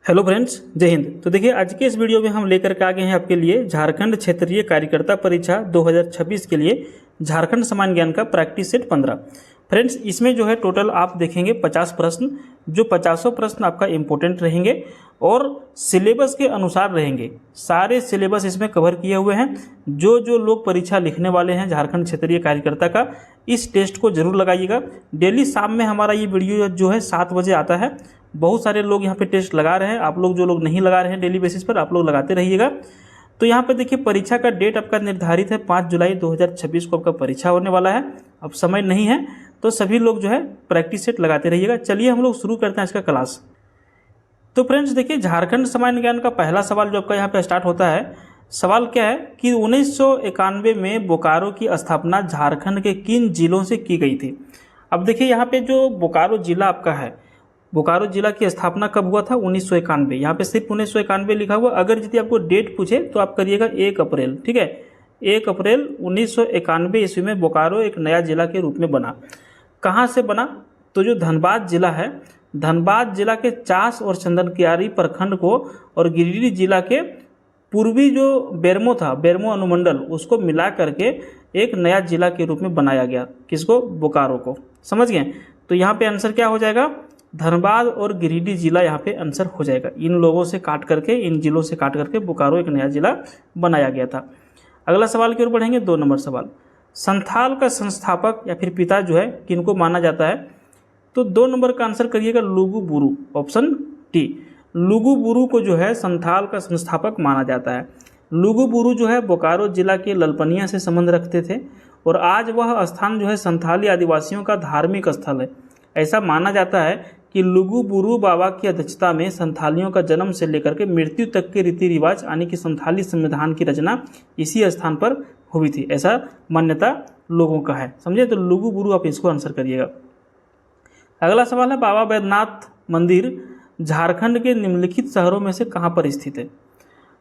Hello friends, जय हिंद। तो देखिए, आज के इस वीडियो में हम लेकर के आ गए हैं आपके लिए झारखंड क्षेत्रीय कार्यकर्ता परीक्षा 2026 के लिए झारखंड सामान्य ज्ञान का प्रैक्टिस सेट 15। फ्रेंड्स, इसमें जो है टोटल आप देखेंगे 50 प्रश्न, जो 50 प्रश्न आपका इम्पोर्टेंट रहेंगे और सिलेबस के अनुसार रहेंगे। सारे सिलेबस इसमें कवर किए हुए हैं। जो जो लोग परीक्षा लिखने वाले हैं झारखंड क्षेत्रीय कार्यकर्ता का, इस टेस्ट को जरूर लगाइएगा। डेली शाम में हमारा ये वीडियो जो है 7 बजे आता है। बहुत सारे लोग यहाँ पे टेस्ट लगा रहे हैं। आप लोग जो लोग नहीं लगा रहे हैं डेली बेसिस पर, आप लोग लगाते रहिएगा। तो यहाँ पे देखिए, परीक्षा का डेट आपका निर्धारित है 5 जुलाई 2026 को आपका परीक्षा होने वाला है। अब समय नहीं है, तो सभी लोग जो है प्रैक्टिस सेट लगाते रहिएगा। चलिए हम लोग शुरू करते हैं इसका क्लास। तो फ्रेंड्स देखिए, झारखंड सामान्य ज्ञान का पहला सवाल जो आपका यहाँ पे स्टार्ट होता है, सवाल क्या है कि 1991 में बोकारो की स्थापना झारखंड के किन जिलों से की गई थी। अब देखिए, यहाँ पे जो बोकारो जिला आपका है, बोकारो जिला की स्थापना कब हुआ था? 1991। यहाँ पे सिर्फ 1991 लिखा हुआ। अगर यदि आपको डेट पूछे तो आप करिएगा 1 अप्रैल। ठीक है, 1 अप्रैल 1991 ईस्वी में बोकारो एक नया जिला के रूप में बना। कहाँ से बना? तो जो धनबाद जिला है, धनबाद जिला के चास और चंदनकियारी प्रखंड को और गिरिडीह जिला के पूर्वी जो बेरमो था, बेरमो अनुमंडल, उसको मिला करके एक नया जिला के रूप में बनाया गया। किसको? बोकारो को। समझ गए? तो यहाँ पे आंसर क्या हो जाएगा? धनबाद और गिरिडीह जिला यहाँ पे आंसर हो जाएगा। इन लोगों से काट करके, इन जिलों से काट करके बोकारो एक नया जिला बनाया गया था। अगला सवाल की ओर बढ़ेंगे। 2 नंबर सवाल, संथाल का संस्थापक या फिर पिता जो है किनको माना जाता है? तो 2 नंबर का आंसर करिएगा लुगु बुरु, ऑप्शन टी। लुगु बुरु को जो है संथाल का संस्थापक माना जाता है। लुगु बुरु जो है बोकारो जिला के ललपनिया से संबंध रखते थे और आज वह स्थान जो है संथाली आदिवासियों का धार्मिक स्थल है। ऐसा माना जाता है कि लुगु बुरु बाबा की अध्यक्षता में संथालियों का जन्म से लेकर के मृत्यु तक के रीति रिवाज यानी कि संथाली संविधान की रचना इसी स्थान पर हुई थी, ऐसा मान्यता लोगों का है। समझे? तो लुगु बुरु आप इसको आंसर करिएगा। अगला सवाल है, बाबा बैद्यनाथ मंदिर झारखंड के निम्नलिखित शहरों में से कहाँ पर स्थित है?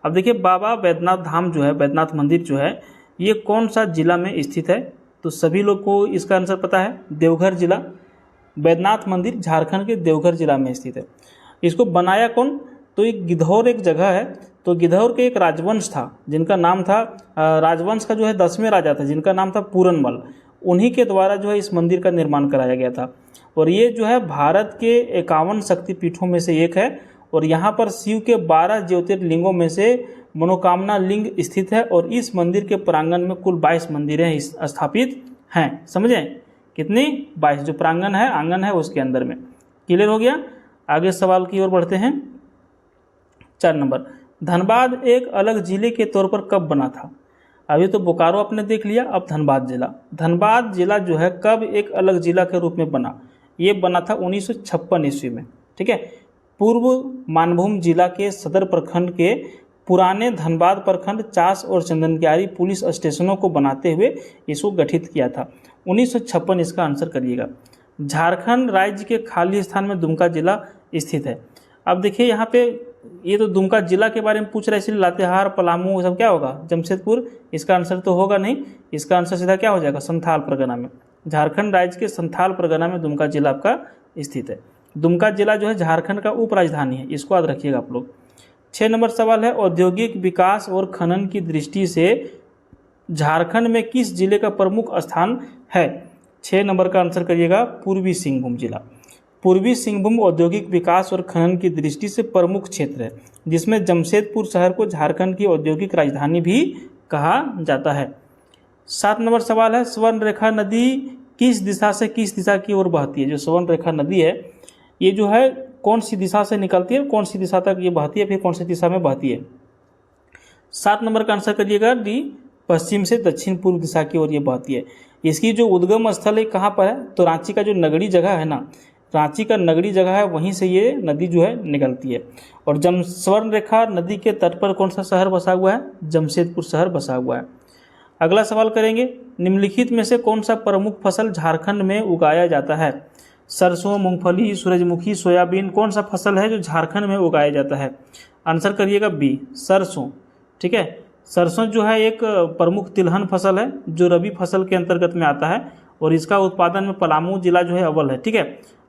अब देखिए, बाबा बैद्यनाथ धाम जो है, बैद्यनाथ मंदिर जो है, ये कौन सा जिला में स्थित है? तो सभी लोग को इसका आंसर पता है, देवघर जिला। बैद्यनाथ मंदिर झारखंड के देवघर जिला में स्थित है। इसको बनाया कौन? तो एक गिद्धौर एक जगह है। तो गिद्धौर के एक राजवंश था जिनका नाम था, राजवंश का जो है 10वें राजा था जिनका नाम था पूरनमल। उन्हीं के द्वारा जो है इस मंदिर का निर्माण कराया गया था। और ये जो है भारत के 51 शक्तिपीठों में से एक है। और यहाँ पर शिव के 12 ज्योतिर्लिंगों में से मनोकामना लिंग स्थित है। और इस मंदिर के प्रांगण में कुल 22 मंदिरें स्थापित हैं। समझे? कितनी? 22। जो प्रांगण है, आंगन है, उसके अंदर में। क्लियर हो गया? आगे सवाल की ओर बढ़ते हैं। 4 नंबर, धनबाद एक अलग जिले के तौर पर कब बना था? अभी तो बोकारो आपने देख लिया, अब धनबाद जिला। धनबाद जिला जो है कब एक अलग जिला के रूप में बना? ये बना था 1956 ईस्वी में। ठीक है, पूर्व मानभूम जिला के सदर प्रखंड के पुराने धनबाद प्रखंड चास और चंदनकियारी पुलिस स्टेशनों को बनाते हुए इसको गठित किया था। 1956 इसका आंसर करिएगा। झारखंड राज्य के खाली स्थान में दुमका जिला स्थित है। अब देखिए, यहाँ पे ये तो दुमका जिला के बारे में पूछ रहा है, इसलिए लातेहार, पलामू सब क्या होगा? जमशेदपुर। इसका आंसर तो होगा नहीं। इसका आंसर सीधा क्या हो जाएगा? संथाल परगना में। झारखंड राज्य के संथाल परगना में दुमका जिला आपका स्थित है। दुमका जिला जो है झारखंड का उप राजधानी है, इसको याद रखिएगा आप लोग। 6 नंबर सवाल है, औद्योगिक विकास और खनन की दृष्टि से झारखंड में किस जिले का प्रमुख स्थान है? 6 नंबर का आंसर करिएगा पूर्वी सिंहभूम जिला। पूर्वी सिंहभूम औद्योगिक विकास और खनन की दृष्टि से प्रमुख क्षेत्र है, जिसमें जमशेदपुर शहर को झारखंड की औद्योगिक राजधानी भी कहा जाता है। 7 नंबर सवाल है, स्वर्ण रेखा नदी किस दिशा से किस दिशा की ओर बहती है? जो स्वर्ण रेखा नदी है, ये जो है कौन सी दिशा से निकलती है, कौन सी दिशा तक ये बहती है, फिर कौन सी दिशा में बहती है? 7 नंबर का आंसर करिएगा डी, पश्चिम से दक्षिण पूर्व दिशा की ओर ये बहती है। इसकी जो उद्गम स्थल है कहाँ पर है? तो रांची का जो नगड़ी जगह है ना, रांची का नगड़ी जगह है, वहीं से ये नदी जो है निकलती है। और स्वर्ण रेखा नदी के तट पर कौन सा शहर बसा हुआ है? जमशेदपुर शहर बसा हुआ है। अगला सवाल करेंगे, निम्नलिखित में से कौन सा प्रमुख फसल झारखंड में उगाया जाता है? सरसों, मूंगफली, सूरजमुखी, सोयाबीन, कौन सा फसल है जो झारखंड में उगाया जाता है? आंसर करिएगा बी, सरसों। ठीक है, सरसों जो है एक प्रमुख तिलहन फसल है जो रबी फसल के अंतर्गत में आता है और इसका उत्पादन में पलामू जिला जो है अव्वल है। ठीक है,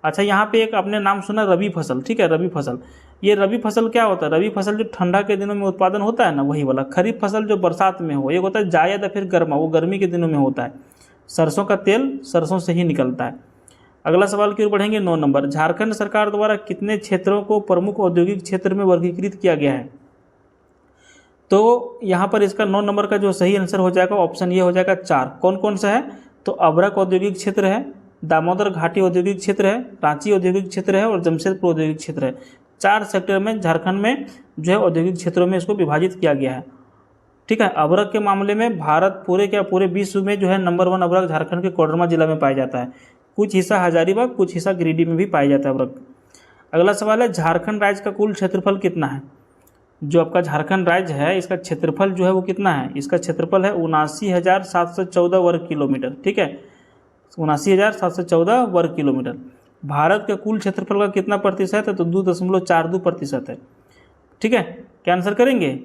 अच्छा, यहाँ पे एक आपने नाम सुना रबी फसल, ठीक है, रबी फसल। ये रबी फसल क्या होता है? रबी फसल जो ठंडा के दिनों में उत्पादन होता है ना, वही वाला। खरीफ फसल जो बरसात में हो, एक होता है जायद या फिर गर्मा, वो गर्मी के दिनों में होता है। सरसों का तेल सरसों से ही निकलता है। अगला सवाल की ओर बढ़ेंगे, 9 नंबर। झारखंड सरकार द्वारा कितने क्षेत्रों को प्रमुख औद्योगिक क्षेत्र में वर्गीकृत किया गया है? तो यहाँ पर इसका 9 नंबर का जो सही आंसर हो जाएगा ऑप्शन ये हो जाएगा 4। कौन कौन सा है? तो अभ्रक औद्योगिक क्षेत्र है, दामोदर घाटी औद्योगिक क्षेत्र है, रांची औद्योगिक क्षेत्र है और जमशेदपुर औद्योगिक क्षेत्र है। 4 सेक्टर में झारखंड में जो है औद्योगिक क्षेत्रों में इसको विभाजित किया गया है, ठीक है। अभ्रक के मामले में भारत पूरे विश्व में जो है नंबर 1 अभ्रक झारखंड के कोडरमा जिला में पाया जाता है। कुछ हिस्सा हजारीबाग, कुछ हिस्सा गिरिडीह में भी पाया जाता है अभ्रक। अगला सवाल है, झारखंड राज्य का कुल क्षेत्रफल कितना है? जो आपका झारखंड राज्य है इसका क्षेत्रफल जो है वो कितना है? इसका क्षेत्रफल है 79,714 वर्ग किलोमीटर, ठीक है, 79,714 वर्ग किलोमीटर। भारत के कुल क्षेत्रफल का कितना प्रतिशत है? तो 2.42% है, ठीक है। क्या आंसर करेंगे?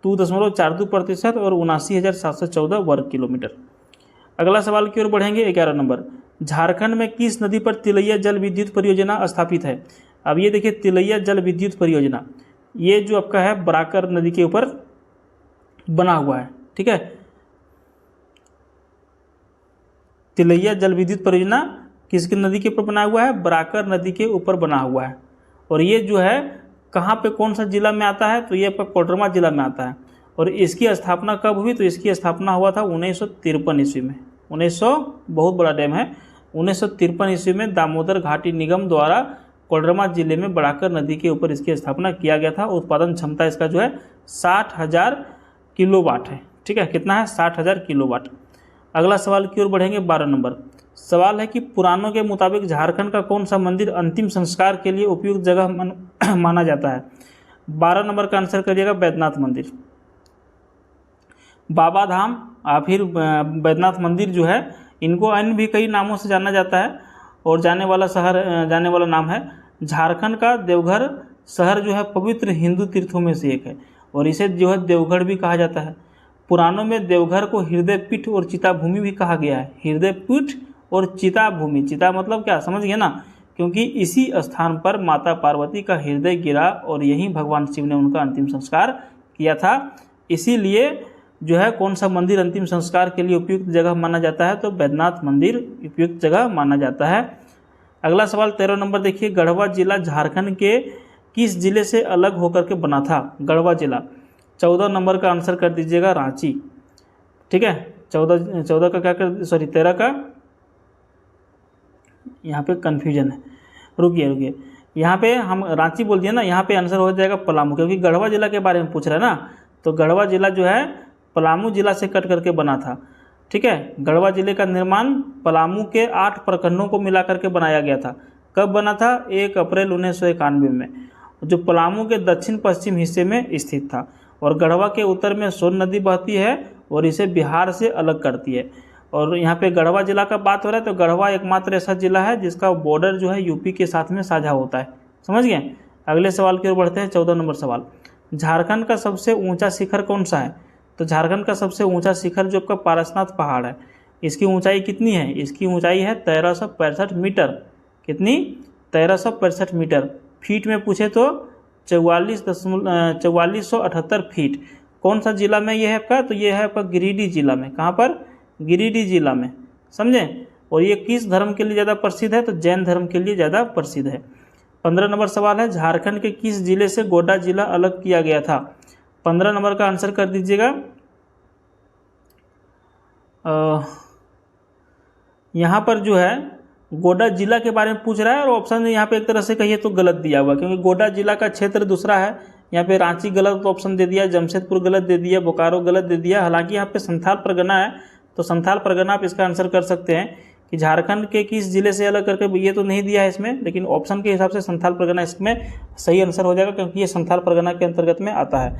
2.42% और 79,714 वर्ग किलोमीटर। अगला सवाल की ओर बढ़ेंगे, 11 नंबर। झारखंड में किस नदी पर तिलैया जल विद्युत परियोजना स्थापित है? अब ये देखिए, तिलैया जल विद्युत परियोजना ये जो आपका है बराकर नदी के ऊपर बना हुआ है, ठीक है। तिलैया जल विद्युत परियोजना किसकी नदी के ऊपर बना हुआ है? बराकर नदी के ऊपर बना हुआ है। और ये जो है कहाँ पे, कौन सा जिला में आता है? तो ये आपका कोडरमा जिला में आता है। और इसकी स्थापना कब हुई? तो इसकी स्थापना हुआ था 1953 ईस्वी में। 1900 बहुत बड़ा डैम है। 1953 ईस्वी में दामोदर घाटी निगम द्वारा कोडरमा जिले में बराकर नदी के ऊपर इसकी स्थापना किया गया था। उत्पादन क्षमता इसका जो है 60,000 किलोवाट है, ठीक है। कितना है? 60,000 किलोवाट। अगला सवाल की ओर बढ़ेंगे, 12 नंबर। सवाल है कि पुराणों के मुताबिक झारखंड का कौन सा मंदिर अंतिम संस्कार के लिए उपयुक्त जगह माना जाता है? 12 नंबर का आंसर करिएगा बैद्यनाथ मंदिर। बाबा धाम फिर बैद्यनाथ मंदिर जो है, इनको अन्य भी कई नामों से जाना जाता है और जाने वाला नाम है। झारखंड का देवघर शहर जो है पवित्र हिंदू तीर्थों में से एक है और इसे जो है देवगढ़ भी कहा जाता है। पुराणों में देवघर को हृदय पीठ और चिता भूमि भी कहा गया है। हृदय पीठ और चिता भूमि, चिता मतलब क्या, समझ गए ना? क्योंकि इसी स्थान पर माता पार्वती का हृदय गिरा और यहीं भगवान शिव ने उनका अंतिम संस्कार किया था। इसीलिए जो है कौन सा मंदिर अंतिम संस्कार के लिए उपयुक्त जगह माना जाता है? तो बैद्यनाथ मंदिर उपयुक्त जगह माना जाता है। अगला सवाल 13 नंबर देखिए, गढ़वा जिला झारखंड के किस जिले से अलग होकर के बना था? गढ़वा जिला। 14 नंबर का आंसर कर दीजिएगा रांची, ठीक है। 14 का क्या कर, सॉरी 13 का यहाँ पे कन्फ्यूजन है, रुकिए यहाँ पे हम रांची बोल दिए ना, यहाँ पे आंसर हो जाएगा पलामू, क्योंकि गढ़वा जिला के बारे में पूछ रहा है ना। तो गढ़वा जिला जो है पलामू जिला से कट करके बना था, ठीक है। गढ़वा जिले का निर्माण पलामू के 8 प्रखंडों को मिलाकर के बनाया गया था। कब बना था? 1 अप्रैल 1991 में, जो पलामू के दक्षिण पश्चिम हिस्से में स्थित था। और गढ़वा के उत्तर में सोन नदी बहती है और इसे बिहार से अलग करती है। और यहाँ पे गढ़वा जिला का बात हो रहा है, तो गढ़वा एकमात्र ऐसा जिला है जिसका बॉर्डर जो है यूपी के साथ में साझा होता है, समझ गए। अगले सवाल की ओर बढ़ते हैं, 14 नंबर सवाल। झारखंड का सबसे ऊंचा शिखर कौन सा है? तो झारखंड का सबसे ऊंचा शिखर जो आपका पारसनाथ पहाड़ है, इसकी ऊंचाई कितनी है? इसकी ऊंचाई है 1365 मीटर। कितनी? 1365 मीटर। फीट में पूछे तो 4478 फीट। कौन सा जिला में ये है आपका? तो ये है आपका गिरिडीह जिला में। कहाँ पर? गिरिडीह जिला में, समझे। और ये किस धर्म के लिए ज़्यादा प्रसिद्ध है? तो जैन धर्म के लिए ज़्यादा प्रसिद्ध है। 15 नंबर सवाल है, झारखंड के किस जिले से गोड्डा जिला अलग किया गया था? 15 नंबर का आंसर कर दीजिएगा। यहाँ पर जो है गोड्डा जिला के बारे में पूछ रहा है और ऑप्शन यहाँ पे एक तरह से कहिए तो गलत दिया हुआ, क्योंकि गोड्डा जिला का क्षेत्र दूसरा है। यहाँ पे रांची गलत ऑप्शन दे दिया, जमशेदपुर गलत दे दिया, बोकारो गलत दे दिया। हालांकि यहाँ पे संथाल परगना है, तो संथाल परगना आप इसका आंसर कर सकते हैं कि झारखंड के किस जिले से अलग करके, ये तो नहीं दिया है इसमें, लेकिन ऑप्शन के हिसाब से संथाल परगना इसमें सही आंसर हो जाएगा, क्योंकि ये संथाल परगना के अंतर्गत में आता है।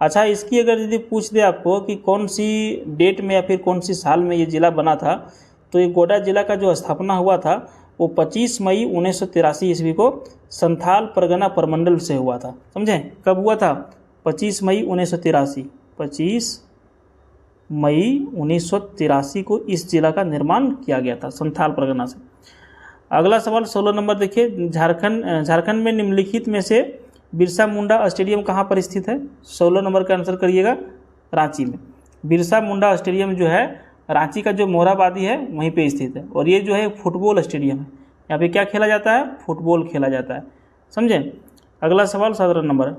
अच्छा, इसकी अगर यदि पूछ दे आपको कि कौन सी डेट में या फिर कौन सी साल में ये जिला बना था, तो ये गोड्डा जिला का जो स्थापना हुआ था वो 25 मई 1983 ईस्वी को संथाल परगना प्रमंडल से हुआ था। समझे? कब हुआ था? 25 मई 1983। 25 मई 1983 को इस जिला का निर्माण किया गया था संथाल परगना से। अगला सवाल 16 नंबर देखिए, झारखंड में निम्नलिखित में से बिरसा मुंडा स्टेडियम कहाँ पर स्थित है? 16 नंबर का आंसर करिएगा, रांची में। बिरसा मुंडा स्टेडियम जो है रांची का जो मोरहाबादी है वहीं पे स्थित है, और ये जो है फुटबॉल स्टेडियम है। यहाँ पे क्या खेला जाता है? फुटबॉल खेला जाता है, समझे। अगला सवाल 17 नंबर,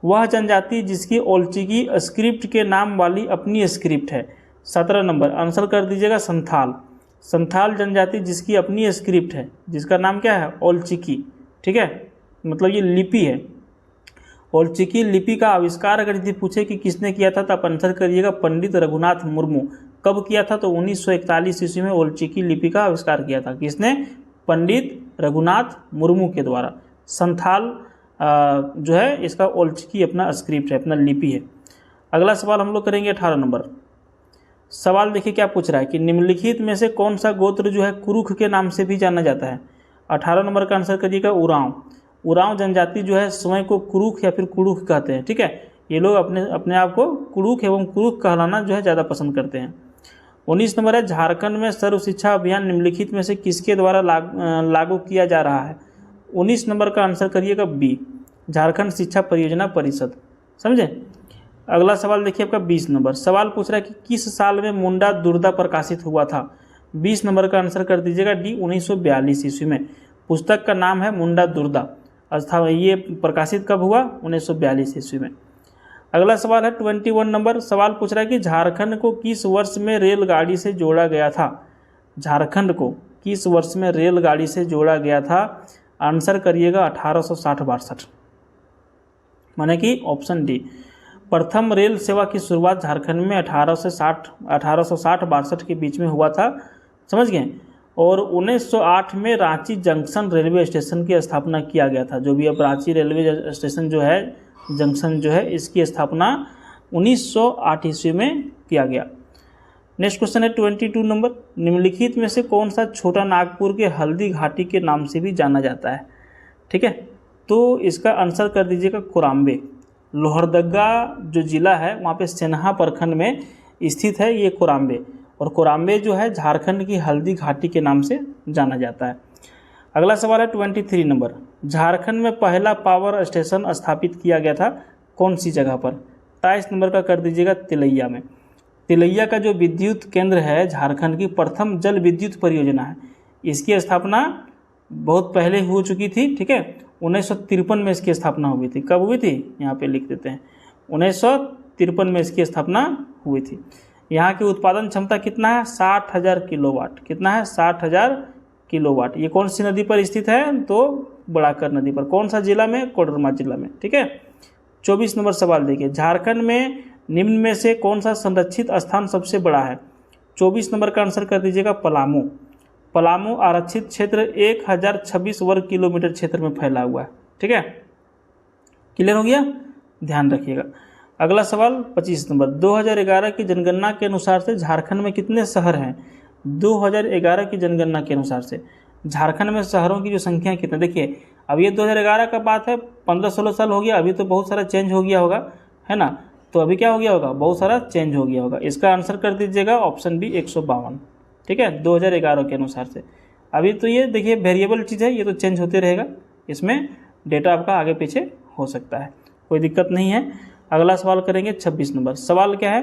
वह जनजाति जिसकी ओल्चिकी स्क्रिप्ट के नाम वाली अपनी स्क्रिप्ट है। 17 नंबर आंसर कर दीजिएगा, संथाल। संथाल जनजाति जिसकी अपनी स्क्रिप्ट है, जिसका नाम क्या है? ओल्चिकी, ठीक है, मतलब ये लिपि है। ओल्चिकी लिपि का आविष्कार अगर यदि पूछे कि किसने किया था तो आप आंसर करिएगा पंडित रघुनाथ मुर्मू। कब किया था? तो 1941 ईस्वी में ओल्चिकी लिपि का आविष्कार किया था। किसने? पंडित रघुनाथ मुर्मू के द्वारा। संथाल जो है इसका ओल्चिकी अपना स्क्रिप्ट है, अपना लिपि है। अगला सवाल हम लोग करेंगे 18 नंबर। सवाल देखिए क्या पूछ रहा है कि निम्नलिखित में से कौन सा गोत्र जो है कुरुख के नाम से भी जाना जाता है? 18 नंबर का आंसर करिएगा, उरांव। उरांव जनजाति जो है स्वयं को कुरुख या फिर कुरुख कहते हैं, ठीक है। ये लोग अपने आप को कुरुख एवं कुरुख कहलाना जो है ज़्यादा पसंद करते हैं। 19 नंबर है, झारखंड में सर्व शिक्षा अभियान निम्नलिखित में से किसके द्वारा लागू किया जा रहा है? 19 नंबर का आंसर करिएगा, बी, झारखंड शिक्षा परियोजना परिषद, समझे। अगला सवाल देखिए आपका 20 नंबर। सवाल पूछ रहा है कि किस साल में मुंडा दुर्दा प्रकाशित हुआ था? 20 नंबर का आंसर कर दीजिएगा, डी, 1942 ईस्वी में। पुस्तक का नाम है मुंडा दुर्दा। ये प्रकाशित कब हुआ? 1942 ईस्वी में। अगला सवाल है 21 नंबर। सवाल पूछ रहा है कि झारखंड को किस वर्ष में रेलगाड़ी से जोड़ा गया था? झारखंड को किस वर्ष में रेलगाड़ी से जोड़ा गया था? आंसर करिएगा 1860-62, माने कि ऑप्शन डी। प्रथम रेल सेवा की शुरुआत झारखंड में 1860-62 के बीच में हुआ था, समझ गए। और 1908 में रांची जंक्शन रेलवे स्टेशन की स्थापना किया गया था। जो भी अब रांची रेलवे स्टेशन जो है, जंक्शन जो है, इसकी स्थापना 1908 ईस्वी में किया गया। नेक्स्ट क्वेश्चन है 22 नंबर। निम्नलिखित में से कौन सा छोटा नागपुर के हल्दी घाटी के नाम से भी जाना जाता है? ठीक है, तो इसका आंसर कर दीजिएगा, कोराम्बे। लोहरदगा जो जिला है वहाँ पे सेन्हा प्रखंड में स्थित है ये कोराम्बे, और कोराम्बे जो है झारखंड की हल्दी घाटी के नाम से जाना जाता है। अगला सवाल है 23 नंबर। झारखंड में पहला पावर स्टेशन स्थापित किया गया था कौन सी जगह पर? 23 नंबर का कर दीजिएगा, तिलैया में। तिलैया का जो विद्युत केंद्र है झारखंड की प्रथम जल विद्युत परियोजना है। इसकी स्थापना बहुत पहले हो चुकी थी, ठीक है। 1953 में इसकी स्थापना हुई थी। कब हुई थी? यहाँ पे लिख देते हैं, 1953 में इसकी स्थापना हुई थी। यहाँ की उत्पादन क्षमता कितना है? 60,000 किलोवाट। कितना है? 60,000 किलोवाट। ये कौन सी नदी पर स्थित है? तो बड़ाकर नदी पर। कौन सा जिला में? कोडरमा जिला में, ठीक है। 24 नंबर सवाल देखिए, झारखंड में निम्न में से कौन सा संरक्षित स्थान सबसे बड़ा है? 24 नंबर का आंसर कर दीजिएगा, पलामू। पलामू आरक्षित क्षेत्र 1026 वर्ग किलोमीटर क्षेत्र में फैला हुआ है, ठीक है। क्लियर हो गया? ध्यान रखिएगा। अगला सवाल 25 नंबर। 2011 की जनगणना के अनुसार से झारखंड में कितने शहर हैं? 2011 की जनगणना के अनुसार से झारखंड में शहरों की जो संख्या कितनी? देखिए अब ये 2011 का बात है, 15-16 साल हो गया, अभी तो बहुत सारा चेंज हो गया होगा, है ना। तो अभी क्या हो गया होगा? बहुत सारा चेंज हो गया होगा। इसका आंसर कर दीजिएगा ऑप्शन बी, 152, ठीक है, 2011 के अनुसार से। अभी तो ये देखिए वेरिएबल चीज़ है, ये तो चेंज होते रहेगा, इसमें डेटा आपका आगे पीछे हो सकता है, कोई दिक्कत नहीं है। अगला सवाल करेंगे 26 नंबर। सवाल क्या है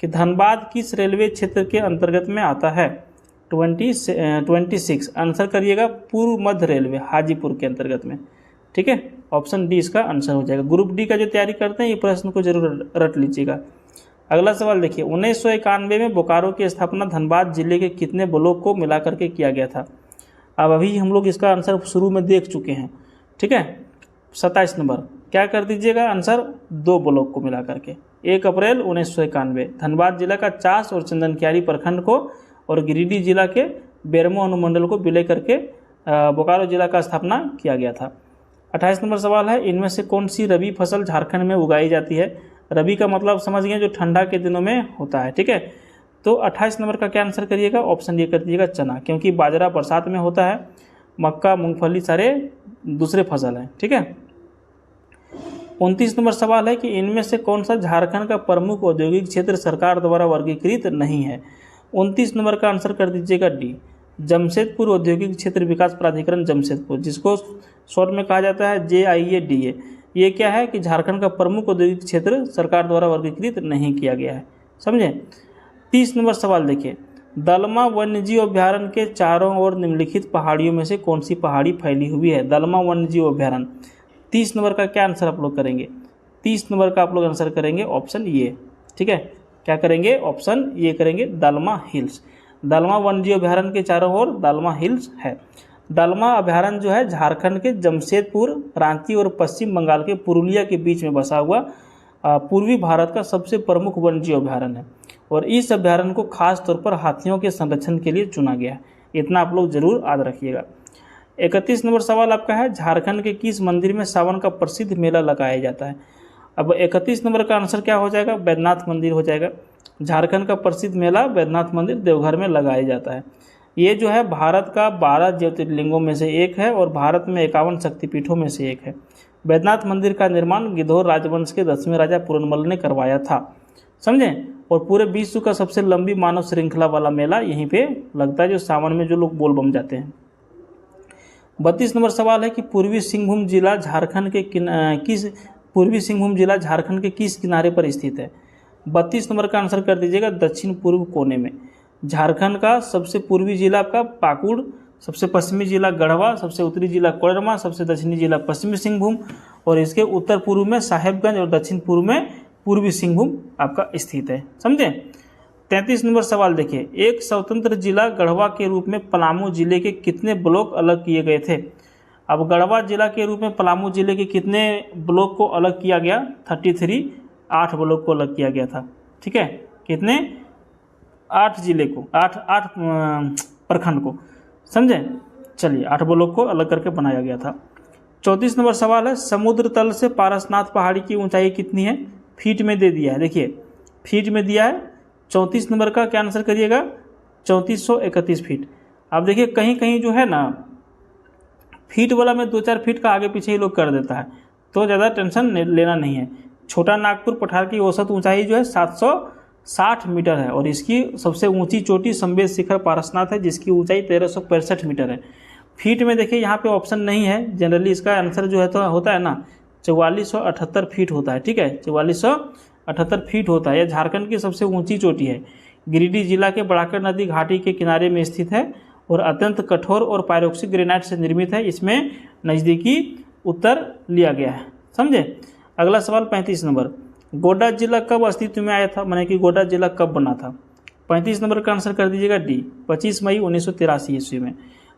कि धनबाद किस रेलवे क्षेत्र के अंतर्गत में आता है? 26 आंसर करिएगा, पूर्व मध्य रेलवे, हाजीपुर के अंतर्गत में, ठीक है। ऑप्शन डी इसका आंसर हो जाएगा। ग्रुप डी का जो तैयारी करते हैं ये प्रश्न को जरूर रट लीजिएगा। अगला सवाल देखिए, 1991 में बोकारो की स्थापना धनबाद जिले के कितने ब्लॉक को मिलाकर के किया गया था? अब अभी हम लोग इसका आंसर शुरू में देख चुके हैं, ठीक है। 27 नंबर क्या कर दीजिएगा आंसर? 2 ब्लॉक को मिलाकर के। 1 अप्रैल 1991 धनबाद जिला का चास और चंदनकियारी प्रखंड को और गिरिडीह जिला के बेरमो अनुमंडल को विलय करके बोकारो जिला का स्थापना किया गया था। 28 नंबर सवाल है, इनमें से कौन सी रबी फसल झारखंड में उगाई जाती है? रबी का मतलब समझ गए जो ठंडा के दिनों में होता है, ठीक है। तो 28 नंबर का क्या आंसर करिएगा? ऑप्शन ये कर दीजिएगा, चना, क्योंकि बाजरा बरसात में होता है, मक्का मूंगफली सारे दूसरे फसल हैं, ठीक है। 29 नंबर सवाल है कि इनमें से कौन सा झारखंड का प्रमुख औद्योगिक क्षेत्र सरकार द्वारा वर्गीकृत नहीं है? 29 नंबर का आंसर कर दीजिएगा डी, जमशेदपुर औद्योगिक क्षेत्र विकास प्राधिकरण जमशेदपुर, जिसको शॉर्ट में कहा जाता है JIADA। ये क्या है कि झारखंड का प्रमुख औद्योगिक क्षेत्र सरकार द्वारा वर्गीकृत नहीं किया गया है, समझे। 30 नंबर सवाल देखिए, दलमा वन्यजीव अभ्यारण्य के चारों ओर निम्नलिखित पहाड़ियों में से कौन सी पहाड़ी फैली हुई है। दलमा वन्यजीव अभ्यारण्य, 30 नंबर का क्या आंसर आप लोग करेंगे। 30 नंबर का आप लोग आंसर करेंगे ऑप्शन ए, ठीक है। क्या करेंगे, ऑप्शन ए करेंगे, दलमा हिल्स। दलमा वन्यजीव अभ्यारण्य के चारों ओर दलमा हिल्स है। दलमा अभ्यारण्य जो है झारखंड के जमशेदपुर, रांची और पश्चिम बंगाल के पुरुलिया के बीच में बसा हुआ पूर्वी भारत का सबसे प्रमुख वन्यजीव अभ्यारण्य है और इस अभ्यारण्य को खास तौर पर हाथियों के संरक्षण के लिए चुना गया है। इतना आप लोग जरूर याद रखिएगा। 31 नंबर सवाल आपका है, झारखंड के किस मंदिर में सावन का प्रसिद्ध मेला लगाया जाता है। अब 31 नंबर का आंसर क्या हो जाएगा, बैद्यनाथ मंदिर हो जाएगा। झारखंड का प्रसिद्ध मेला बैद्यनाथ मंदिर देवघर में लगाया जाता है। ये जो है भारत का 12 ज्योतिर्लिंगों में से एक है और भारत में 51 शक्तिपीठों में से एक है। बैद्यनाथ मंदिर का निर्माण गिद्धौर राजवंश के 10वें राजा पूरनमल ने करवाया था, समझें। और पूरे विश्व का सबसे लंबी मानव श्रृंखला वाला मेला यहीं पे लगता है, जो सावन में जो लोग बोल बम जाते हैं। 32 नंबर सवाल है कि पूर्वी सिंहभूम जिला झारखंड के किस किनारे पर स्थित है। 32 नंबर का आंसर कर दीजिएगा, दक्षिण पूर्व कोने में। झारखंड का सबसे पूर्वी जिला आपका पाकुड़, सबसे पश्चिमी जिला गढ़वा, सबसे उत्तरी जिला कोडरमा, सबसे दक्षिणी जिला पश्चिमी सिंहभूम और इसके उत्तर पूर्व में साहेबगंज और दक्षिण पूर्व में पूर्वी सिंहभूम आपका स्थित है, समझे। 33 नंबर सवाल देखिए, एक स्वतंत्र जिला गढ़वा के रूप में पलामू जिले के कितने ब्लॉक अलग किए गए थे। अब गढ़वा जिला के रूप में पलामू जिले के कितने ब्लॉक को अलग किया गया, 33, 8 ब्लॉक को अलग किया गया था, ठीक है। कितने, 8 जिले को, 8 प्रखंड को, समझे। चलिए 8 ब्लॉक को अलग करके बनाया गया था। 34 नंबर सवाल है, समुद्र तल से पारसनाथ पहाड़ी की ऊंचाई कितनी है। फीट में दे दिया है, देखिए फीट में दिया है। 34 नंबर का क्या आंसर करिएगा, 3431 फीट। अब देखिए कहीं कहीं जो है ना फीट वाला में 2-4 फीट का आगे पीछे ही लोग कर देता है, तो ज़्यादा टेंशन लेना नहीं है। छोटा नागपुर पठार की औसत ऊंचाई जो है 760 मीटर है और इसकी सबसे ऊंची चोटी संवेद शिखर पारसनाथ है, जिसकी ऊंचाई 1365 मीटर है। फीट में देखिए यहाँ पे ऑप्शन नहीं है, जनरली इसका आंसर जो है तो होता है ना 4478 फीट होता है, ठीक है। 4478 फीट होता है। यह झारखंड की सबसे ऊंची चोटी है। गिरिडीह जिला के बड़ाकर नदी घाटी के किनारे में स्थित है और अत्यंत कठोर और पायरोक्सिक ग्रेनाइट से निर्मित है। इसमें नज़दीकी उत्तर लिया गया है, समझे। अगला सवाल 35 नंबर, गोड्डा जिला कब अस्तित्व में आया था, माने कि गोड्डा जिला कब बना था। 35 नंबर का आंसर कर दीजिएगा डी, 25 मई 1983 ईस्वी में।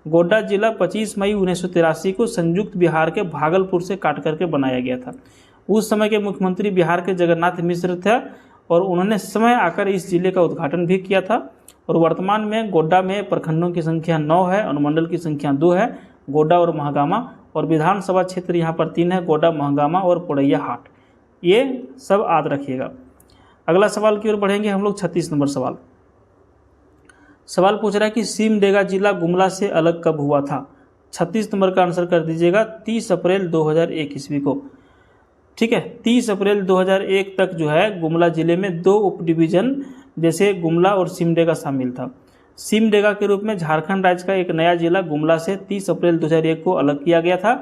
गोड्डा जिला 25 मई 1983 को संयुक्त बिहार के भागलपुर से काट करके बनाया गया था। उस समय के मुख्यमंत्री बिहार के जगन्नाथ मिश्र थे और उन्होंने समय आकर इस जिले का उद्घाटन भी किया था। और वर्तमान में गोड्डा में प्रखंडों की संख्या 9 है, अनुमंडल की संख्या 2 है, गोड्डा और महागामा, और विधानसभा क्षेत्र यहाँ पर 3 है, गोड्डा, महागामा और पोड़ैया हाट। ये सब याद रखिएगा। अगला सवाल की ओर बढ़ेंगे हम लोग। 36 नंबर सवाल पूछ रहा है कि सिमडेगा जिला गुमला से अलग कब हुआ था। 36 नंबर का आंसर कर दीजिएगा 30 अप्रैल 2001 ईस्वी को, ठीक है। 30 अप्रैल 2001 तक जो है गुमला जिले में 2 उप डिवीजन जैसे गुमला और सिमडेगा शामिल था। सिमडेगा के रूप में झारखंड राज्य का एक नया जिला गुमला से 30 अप्रैल 2001 को अलग किया गया था।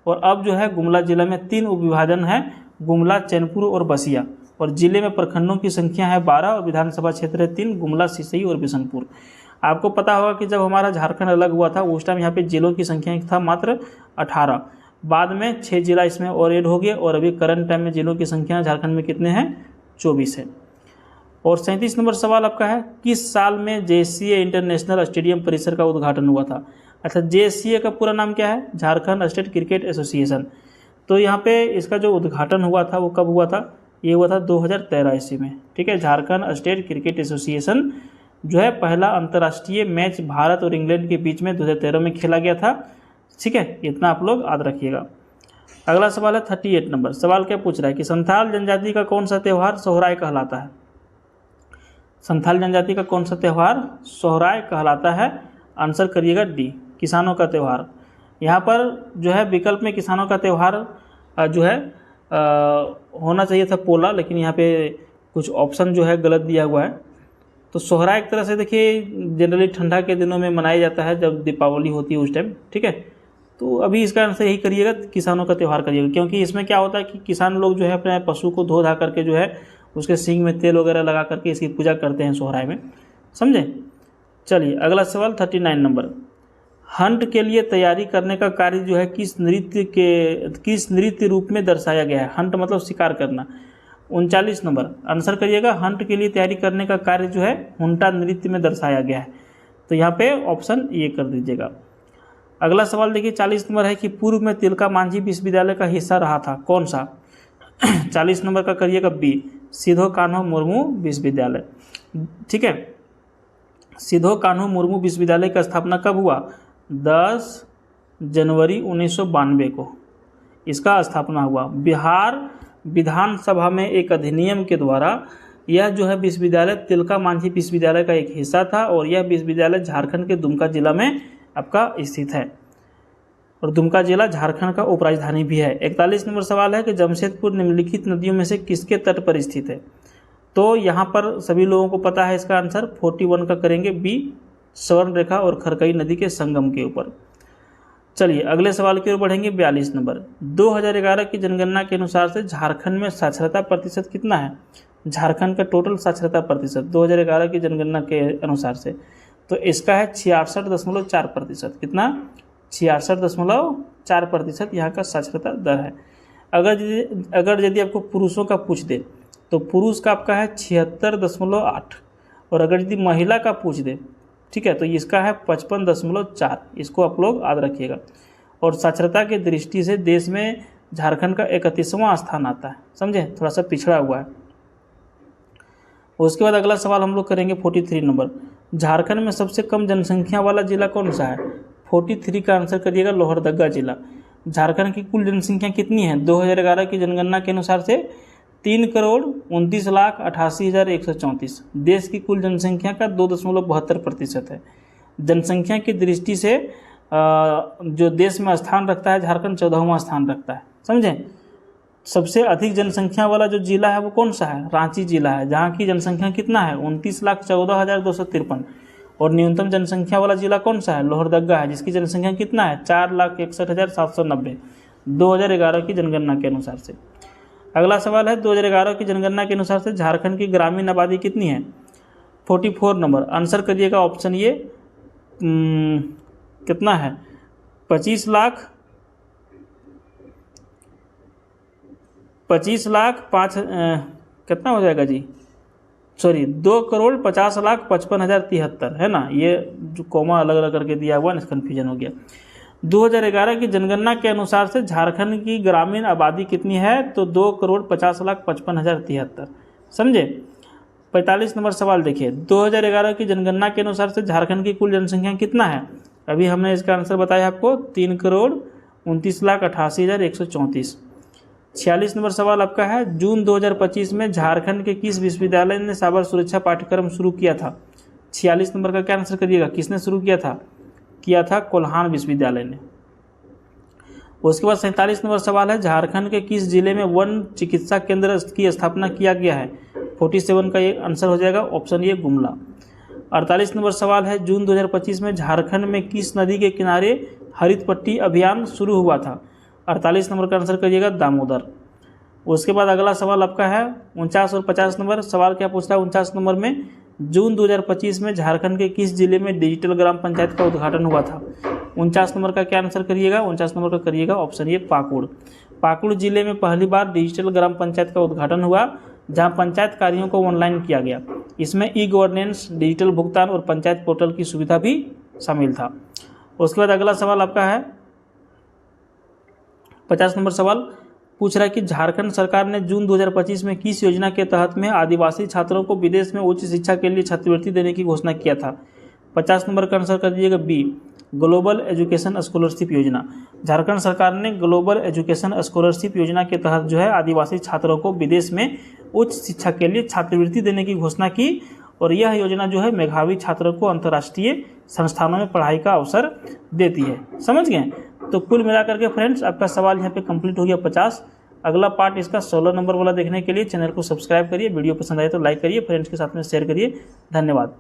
और अब जो है गुमला जिला में 3 उप विभाजन है, गुमला, चैनपुर और बसिया, और जिले में प्रखंडों की संख्या है 12 और विधानसभा क्षेत्र है 3, गुमला, सिसई और बिशनपुर। आपको पता होगा कि जब हमारा झारखंड अलग हुआ था उस टाइम यहाँ पे जिलों की संख्या था मात्र 18, बाद में 6 जिला इसमें और ऐड हो गए और अभी करंट टाइम में जिलों की संख्या झारखंड में कितने हैं, 24 है। और 37 नंबर सवाल आपका है, किस साल में JSCA इंटरनेशनल स्टेडियम परिसर का उद्घाटन हुआ था। अच्छा, JSCA का पूरा नाम क्या है, झारखंड स्टेट क्रिकेट एसोसिएशन। तो यहाँ पे इसका जो उद्घाटन हुआ था वो कब हुआ था, ये हुआ था 2013 ईस्वी में, ठीक है। झारखंड स्टेट क्रिकेट एसोसिएशन जो है पहला अंतर्राष्ट्रीय मैच भारत और इंग्लैंड के बीच में 2013 में खेला गया था, ठीक है। इतना आप लोग याद रखिएगा। अगला सवाल है 38 नंबर सवाल क्या पूछ रहा है कि संथाल जनजाति का कौन सा त्यौहार सोहराय कहलाता है। संथाल जनजाति का कौन सा त्यौहार सोहराय कहलाता है। आंसर करिएगा डी, किसानों का त्यौहार। यहाँ पर जो है विकल्प में किसानों का त्यौहार जो है होना चाहिए था पोला, लेकिन यहाँ पे कुछ ऑप्शन जो है गलत दिया हुआ है। तो सोहरा एक तरह से देखिए जनरली ठंडा के दिनों में मनाया जाता है, जब दीपावली होती है उस टाइम, ठीक है। तो अभी इसका आंसर यही करिएगा, किसानों का त्यौहार करिएगा, क्योंकि इसमें क्या होता है कि किसान लोग जो है अपने पशु को धो धा करके जो है उसके सींग में तेल वगैरह लगा करके इसकी पूजा करते हैं सोहराय में, समझे। चलिए अगला सवाल 39 नंबर, हंट के लिए तैयारी करने का कार्य जो है किस नृत्य रूप में दर्शाया गया है। हंट मतलब शिकार करना। 39 नंबर आंसर करिएगा, हंट के लिए तैयारी करने का कार्य जो है हुंटा नृत्य में दर्शाया गया है। तो यहाँ पे ऑप्शन ए कर दीजिएगा। अगला सवाल देखिए 40 नंबर है कि पूर्व में तिलका मांझी विश्वविद्यालय का हिस्सा रहा था, कौन सा। 40 नंबर का करिएगा बी, सिधो कान्हो मुर्मू विश्वविद्यालय, ठीक है। सिधो कान्हो मुर्मू विश्वविद्यालय का स्थापना कब हुआ, 10 जनवरी 1992 को इसका स्थापना हुआ। बिहार विधानसभा में एक अधिनियम के द्वारा यह जो है विश्वविद्यालय तिलका मांझी विश्वविद्यालय का एक हिस्सा था, और यह विश्वविद्यालय झारखंड के दुमका जिला में आपका स्थित है, और दुमका जिला झारखंड का उपराजधानी भी है। 41 नंबर सवाल है कि जमशेदपुर निम्नलिखित नदियों में से किसके तट पर स्थित है। तो यहाँ पर सभी लोगों को पता है इसका आंसर 41 का करेंगे बी, स्वर्ण रेखा और खरकई नदी के संगम के ऊपर। चलिए अगले सवाल की ओर बढ़ेंगे। 42 नंबर, 2011 की जनगणना के अनुसार से झारखंड में साक्षरता प्रतिशत कितना है। झारखंड का टोटल साक्षरता प्रतिशत 2011 की जनगणना के अनुसार से, तो इसका है 66.4%। कितना, 66.4% यहाँ का साक्षरता दर है। अगर यदि आपको पुरुषों का पूछ दे तो पुरुष का आपका है 76.8, और अगर यदि महिला का पूछ दे, ठीक है, तो इसका है 55.4। इसको आप लोग याद रखिएगा। और साक्षरता की दृष्टि से देश में झारखंड का 31वां स्थान आता है, समझे, थोड़ा सा पिछड़ा हुआ है। उसके बाद अगला सवाल हम लोग करेंगे 43 नंबर, झारखंड में सबसे कम जनसंख्या वाला जिला कौन सा है। 43 का आंसर करिएगा लोहरदगा जिला। झारखंड की कुल जनसंख्या कितनी है 2011 की जनगणना के अनुसार से 3,29,88,134। देश की कुल जनसंख्या का 2.72% है। जनसंख्या की दृष्टि से जो देश में स्थान रखता है झारखंड 14वां स्थान रखता है, समझें। सबसे अधिक जनसंख्या वाला जो जिला है वो कौन सा है, रांची जिला है, जहाँ की जनसंख्या कितना है 29,14,253। और न्यूनतम जनसंख्या वाला जिला कौन सा है, लोहरदगा है, जिसकी जनसंख्या कितना है 4,61,790 2011 की जनगणना के अनुसार से। अगला सवाल है 2011 की जनगणना के अनुसार से झारखंड की ग्रामीण आबादी कितनी है। 44 नंबर आंसर करिएगा ऑप्शन ये, कितना है 25 लाख 5 कितना हो जाएगा जी, सॉरी 2,50,50,53,073 है ना। ये जो कॉमा अलग अलग करके दिया हुआ ना, कन्फ्यूजन हो गया। 2011 की जनगणना के अनुसार से झारखंड की ग्रामीण आबादी कितनी है, तो 2,50,55,073, समझे। 45 नंबर सवाल देखिए, 2011 की जनगणना के अनुसार से झारखंड की कुल जनसंख्या कितना है। अभी हमने इसका आंसर बताया आपको 3,29,88,134। 46 नंबर सवाल आपका है, जून 2025 में झारखंड के किस विश्वविद्यालय ने साइबर सुरक्षा पाठ्यक्रम शुरू किया था। 46 नंबर का क्या आंसर करिएगा, किसने शुरू किया था कोल्हान विश्वविद्यालय ने। उसके बाद 47 नंबर सवाल है, झारखंड के किस जिले में वन चिकित्सा केंद्र की स्थापना किया गया है। 47 का ये आंसर हो जाएगा ऑप्शन ये गुमला। 48 नंबर सवाल है, जून 2025 में झारखंड में किस नदी के किनारे हरित पट्टी अभियान शुरू हुआ था। 48 नंबर का आंसर करिएगा दामोदर। उसके बाद अगला सवाल आपका है 49 और 50 नंबर सवाल क्या पूछ रहा है 49 नंबर में, जून 2025 में झारखंड के किस जिले में डिजिटल ग्राम पंचायत का उद्घाटन हुआ था। 49 नंबर का क्या आंसर करिएगा, 49 नंबर का करिएगा ऑप्शन ये पाकुड़। पाकुड़ जिले में पहली बार डिजिटल ग्राम पंचायत का उद्घाटन हुआ, जहां पंचायत कार्यों को ऑनलाइन किया गया। इसमें ई गवर्नेंस, डिजिटल भुगतान और पंचायत पोर्टल की सुविधा भी शामिल था। उसके बाद अगला सवाल आपका है 50 नंबर सवाल पूछ रहा है कि झारखंड सरकार ने जून 2025 में किस योजना के तहत में आदिवासी छात्रों को विदेश में उच्च शिक्षा के लिए छात्रवृत्ति देने की घोषणा किया था। 50 नंबर का आंसर कर दीजिएगा बी, ग्लोबल एजुकेशन स्कॉलरशिप योजना। झारखंड सरकार ने ग्लोबल एजुकेशन स्कॉलरशिप योजना के तहत जो है आदिवासी छात्रों को विदेश में उच्च शिक्षा के लिए छात्रवृत्ति देने की घोषणा की, और यह योजना जो है मेधावी छात्रों को अंतर्राष्ट्रीय संस्थानों में पढ़ाई का अवसर देती है। समझ गए। तो कुल मिलाकर के फ्रेंड्स आपका सवाल यहाँ पे कंप्लीट हो गया 50। अगला पार्ट इसका 16 नंबर वाला देखने के लिए चैनल को सब्सक्राइब करिए, वीडियो पसंद आए तो लाइक करिए, फ्रेंड्स के साथ में शेयर करिए। धन्यवाद।